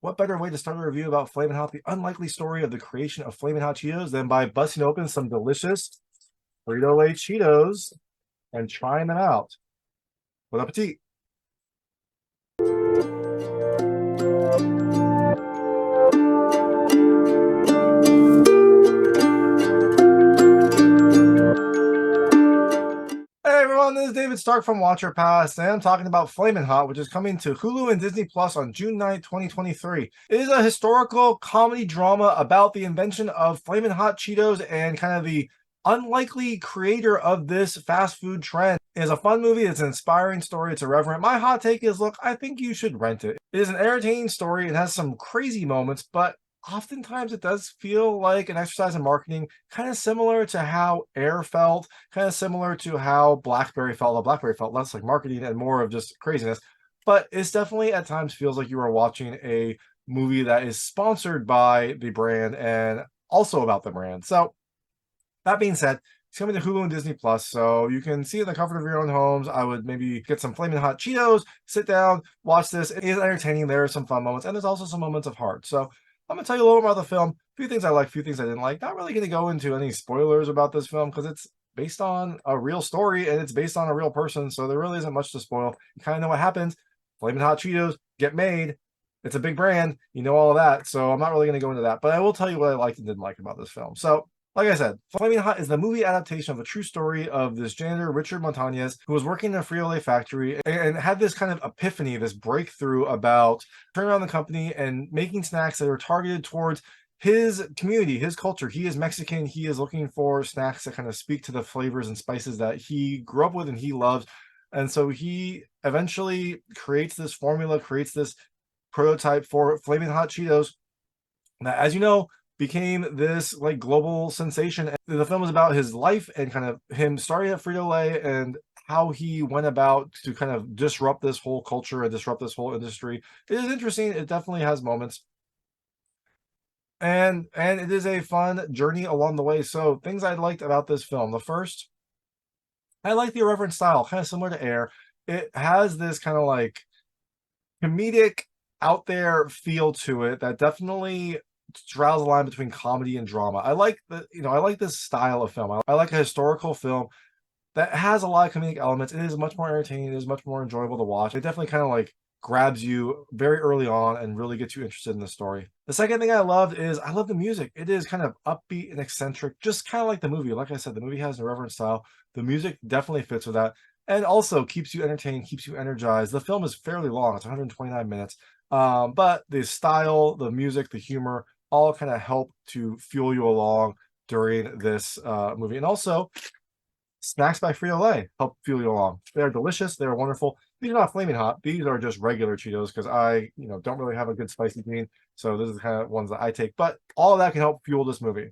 what better way to start a review about Flamin' Hot, the unlikely story of the creation of Flamin' Hot Cheetos, than by busting open some delicious Frito Lay Cheetos and trying them out. Bon appetit. Hey everyone, this is David Stark from Watcher Pass, and I'm talking about Flamin' Hot, which is coming to Hulu and Disney Plus on June 9th, 2023. It is a historical comedy drama about the invention of Flamin' Hot Cheetos and kind of the unlikely creator of this fast food trend. It is a fun movie, it's an inspiring story, it's irreverent. My hot take is, look, I think you should rent it. It is an entertaining story, it has some crazy moments, but oftentimes it does feel like an exercise in marketing, kind of similar to how Air felt, kind of similar to how BlackBerry felt. Well, BlackBerry felt less like marketing and more of just craziness, but it's definitely at times feels like you are watching a movie that is sponsored by the brand and also about the brand. So that being said, it's coming to Hulu and Disney Plus, so you can see it in the comfort of your own homes. I would maybe get some Flamin' Hot Cheetos, sit down, watch this. It is entertaining. There are some fun moments, and there's also some moments of heart. So I'm going to tell you a little about the film. A few things I like, a few things I didn't like. Not really going to go into any spoilers about this film because it's based on a real story and it's based on a real person, so there really isn't much to spoil. You kind of know what happens. Flamin' Hot Cheetos get made. It's a big brand. You know all of that, so I'm not really going to go into that. But I will tell you what I liked and didn't like about this film. So like I said, Flamin' Hot is the movie adaptation of a true story of this janitor, Richard Montañez, who was working in a Frito Lay factory and had this kind of epiphany, this breakthrough about turning around the company and making snacks that are targeted towards his community, his culture. He is Mexican. He is looking for snacks that kind of speak to the flavors and spices that he grew up with and he loves. And so he eventually creates this formula, creates this prototype for Flamin' Hot Cheetos that, as you know, became this like global sensation. And the film is about his life and kind of him starting at Frito Lay and how he went about to kind of disrupt this whole culture and disrupt this whole industry. It is interesting. It definitely has moments. And it is a fun journey along the way. So things I liked about this film. The first, I like the irreverent style, kind of similar to Air. It has this kind of like comedic out there feel to it that definitely straddles the line between comedy and drama. I like I like this style of film. I like a historical film that has a lot of comedic elements. It is much more entertaining. It is much more enjoyable to watch. It definitely kind of like grabs you very early on and really gets you interested in the story. The second thing I loved is I love the music. It is kind of upbeat and eccentric, just kind of like the movie. Like I said, the movie has an irreverent style. The music definitely fits with that and also keeps you entertained, keeps you energized. The film is fairly long. It's 129 minutes. But the style, the music, the humor, all kind of help to fuel you along during this movie. And also, snacks by Frito Lay help fuel you along. They are delicious. They are wonderful. These are not flaming hot. These are just regular Cheetos because I, don't really have a good spicy gene. So this is the kind of ones that I take. But all of that can help fuel this movie.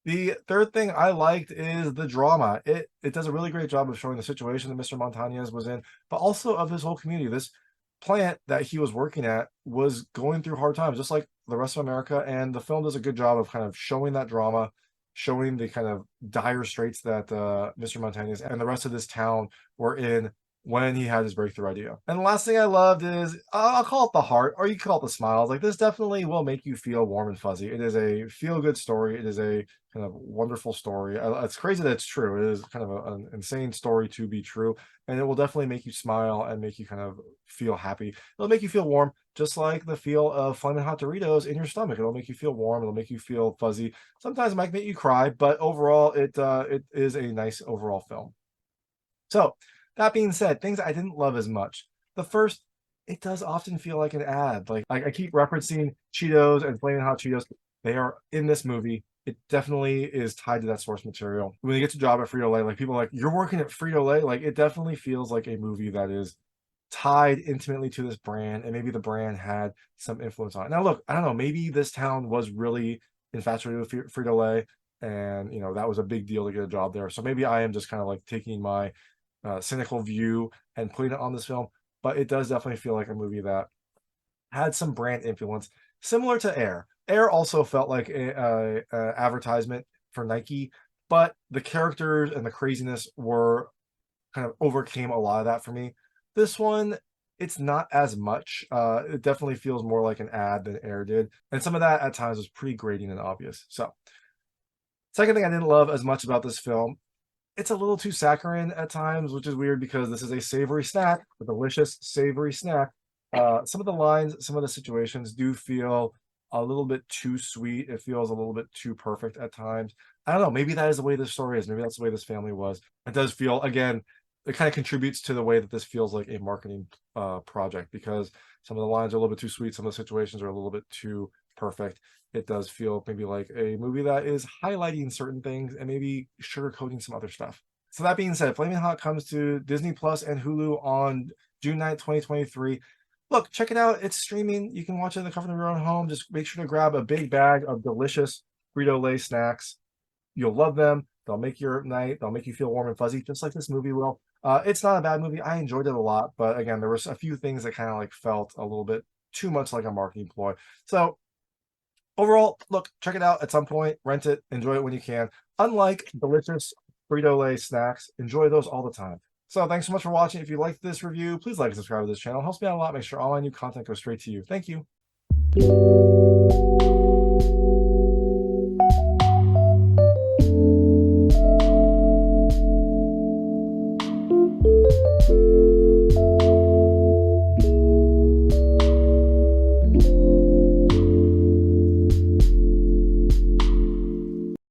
The third thing I liked is the drama. It does a really great job of showing the situation that Mr. Montañez was in, but also of his whole community. This plant that he was working at was going through hard times, just like the rest of America. And the film does a good job of kind of showing that drama, showing the kind of dire straits that Mr. Montañez and the rest of this town were in when he had his breakthrough idea. And the last thing I loved is, I'll call it the heart, or you can call it the smiles. Like, this definitely will make you feel warm and fuzzy. It is a feel-good story. It is a kind of wonderful story. It's crazy that it's true. It is kind of an insane story to be true, and it will definitely make you smile and make you kind of feel happy. It'll make you feel warm, just like the feel of Flamin' Hot Doritos in your stomach. It'll make you feel warm. It'll make you feel fuzzy. Sometimes it might make you cry, but overall, it is a nice overall film. So that being said, things I didn't love as much. The first, it does often feel like an ad. Like I keep referencing Cheetos and Flamin' Hot Cheetos. They are in this movie. It definitely is tied to that source material. When you get to job at Frito Lay, like people are like, you're working at Frito Lay. Like it definitely feels like a movie that is tied intimately to this brand, and maybe the brand had some influence on it. Now, look, I don't know. Maybe this town was really infatuated with Frito Lay, and that was a big deal to get a job there. So maybe I am just kind of like taking my cynical view and putting it on this film, but it does definitely feel like a movie that had some brand influence, similar to Air. Air also felt like a advertisement for Nike, but the characters and the craziness were kind of overcame a lot of that for me. This one, it's not as much. It definitely feels more like an ad than Air did. And some of that at times was pretty grating and obvious. So, second thing I didn't love as much about this film, it's a little too saccharine at times, which is weird because this is a savory snack, a delicious savory snack. Some of the lines, some of the situations do feel a little bit too sweet. It feels a little bit too perfect at times. I don't know. Maybe that is the way this story is. Maybe that's the way this family was. It does feel, again, it kind of contributes to the way that this feels like a marketing project because some of the lines are a little bit too sweet. Some of the situations are a little bit too perfect. It does feel maybe like a movie that is highlighting certain things and maybe sugarcoating some other stuff. So that being said, Flamin' Hot comes to Disney Plus and Hulu on June 9th, 2023. Look, check it out. It's streaming. You can watch it in the comfort of your own home. Just make sure to grab a big bag of delicious Frito Lay snacks. You'll love them. They'll make your night. They'll make you feel warm and fuzzy, just like this movie will. It's not a bad movie. I enjoyed it a lot, but again, there was a few things that kind of like felt a little bit too much like a marketing ploy. So overall, look, check it out at some point, rent it, enjoy it when you can. Unlike delicious Frito Lay snacks, enjoy those all the time. So thanks so much for watching. If you liked this review, please like and subscribe to this channel. It helps me out a lot. Make sure all my new content goes straight to you. Thank you.